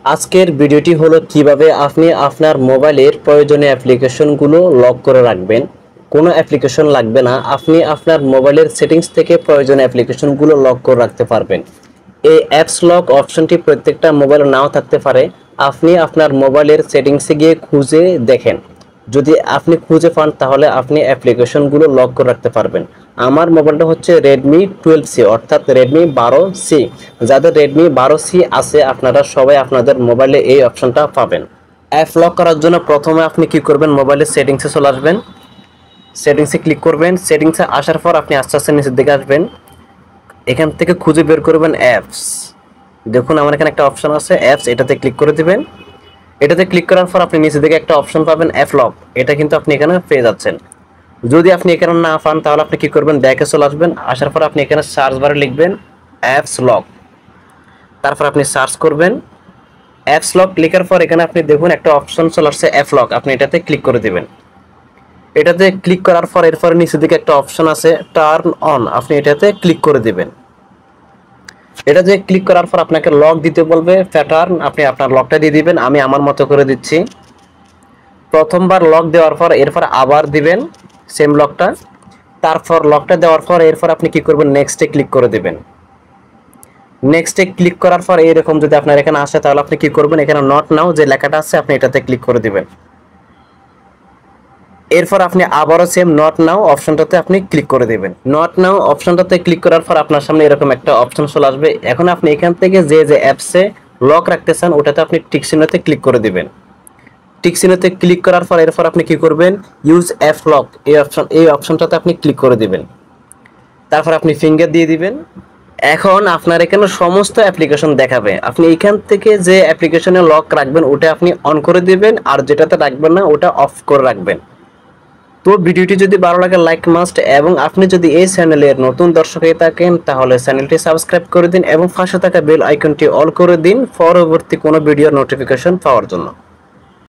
আজকের ভিডিওটি হলো কিভাবে আপনি আপনার মোবাইলের প্রয়োজনীয় অ্যাপ্লিকেশনগুলো লক করে রাখবেন। কোনো অ্যাপ্লিকেশন লাগবে না, আপনি আপনার মোবাইলের সেটিংস থেকে প্রয়োজনীয় অ্যাপ্লিকেশনগুলো লক করে রাখতে পারবেন। এই অ্যাপস লক অপশনটি প্রত্যেকটা মোবাইলে নাও থাকতে পারে। আপনি আপনার মোবাইলের সেটিংসে গিয়ে খুঁজে দেখেন, যদি আপনি খুঁজে পান তাহলে আপনি অ্যাপ্লিকেশনগুলো লক করে রাখতে পারবেন। আমার মোবাইলটা হচ্ছে রেডমি 12C অর্থাৎ রেডমি 12C। যাদের রেডমি 12C আছে আপনারা সবাই আপনাদের মোবাইলে এই অপশনটা পাবেন। অ্যাপ লক করার জন্য প্রথমে আপনি কি করবেন, মোবাইলের সেটিংসে চলে আসবেন, সেটিংসে ক্লিক করবেন। সেটিংসে আসার পর আপনি আস্তে আস্তে নিচের দিকে আসবেন, এখান থেকে খুঁজে বের করবেন অ্যাপস। দেখুন আমার এখানে একটা অপশন আছে অ্যাপস, এটাতে ক্লিক করে দিবেন। এটাতে ক্লিক করার পর আপনি নিচে দিকে একটা অপশন পাবেন অ্যাপ লক, এটা কিন্তু আপনি এখানে পেয়ে যাচ্ছেন। যদি আপনি এখানে না পান তাহলে আপনি কি করবেন, ব্যাকে চলে আসবেন। আসার পর আপনি এখানে সার্চ বারে লিখবেন অ্যাপস লক, তারপর আপনি সার্চ করবেন অ্যাপস লক। লেখার পর এখানে আপনি দেখুন একটা অপশন চলে আসছে অ্যাপ লক, আপনি এটাতে ক্লিক করে দিবেন। এটাতে ক্লিক করার পর এরপরে নিচের দিকে একটা অপশন আছে টার্ন অন, আপনি এটাতে ক্লিক করে দিবেন। এটাতে ক্লিক করার পর আপনাকে লক দিতে বলবে প্যাটার্ন, আপনি আপনার লকটা দিয়ে দিবেন। আমি আমার মতো করে দিচ্ছি। প্রথমবার লক দেওয়ার পর এরপর আবার দিবেন সেম লকটা, তারপর লকটা দেওয়ার পর এরপর আপনি কি করবেন, নেক্সটে ক্লিক করে দিবেন। নেক্সটে ক্লিক করার পর এরকম যদি আপনার এখানে আসে তাহলে আপনি কি করবেন, এখানে নট নাও যে লেখাটা আছে আপনি এটাতে ক্লিক করে দিবেন। এরপর আপনি আবারও সেম নট নাও অপশনটাতে আপনি ক্লিক করে দিবেন। নট নাও অপশনটাতে ক্লিক করার পর আপনার সামনে এরকম একটা অপশন চলে আসবে। এখন আপনি এখান থেকে যে যে অ্যাপসে লক রাখতে চান ওটাতে আপনি টিক চিহ্নতে ক্লিক করে দিবেন। টিক চিহ্নতে ক্লিক করার পর এরপর আপনি কি করবেন, ইউজ অ্যাপ লক এই অপশনটাতে আপনি ক্লিক করে দিবেন। তারপর আপনি ফিঙ্গার দিয়ে দিবেন। এখন আপনার এখানে সমস্ত অ্যাপ্লিকেশন দেখাবে, আপনি এখান থেকে যে অ্যাপ্লিকেশনে লক রাখবেন ওটা আপনি অন করে দিবেন, আর যেটাতে রাখবেন না ওটা অফ করে রাখবেন। তো ভিডিওটি যদি ভালো লাগে লাইক মাস্ট, এবং আপনি যদি এই চ্যানেলের নতুন দর্শক হয়ে থাকেন তাহলে চ্যানেলটি সাবস্ক্রাইব করে দিন এবং পাশে থাকা বেল আইকনটি অল করে দিন পরবর্তী কোনো ভিডিওর নোটিফিকেশন পাওয়ার জন্য।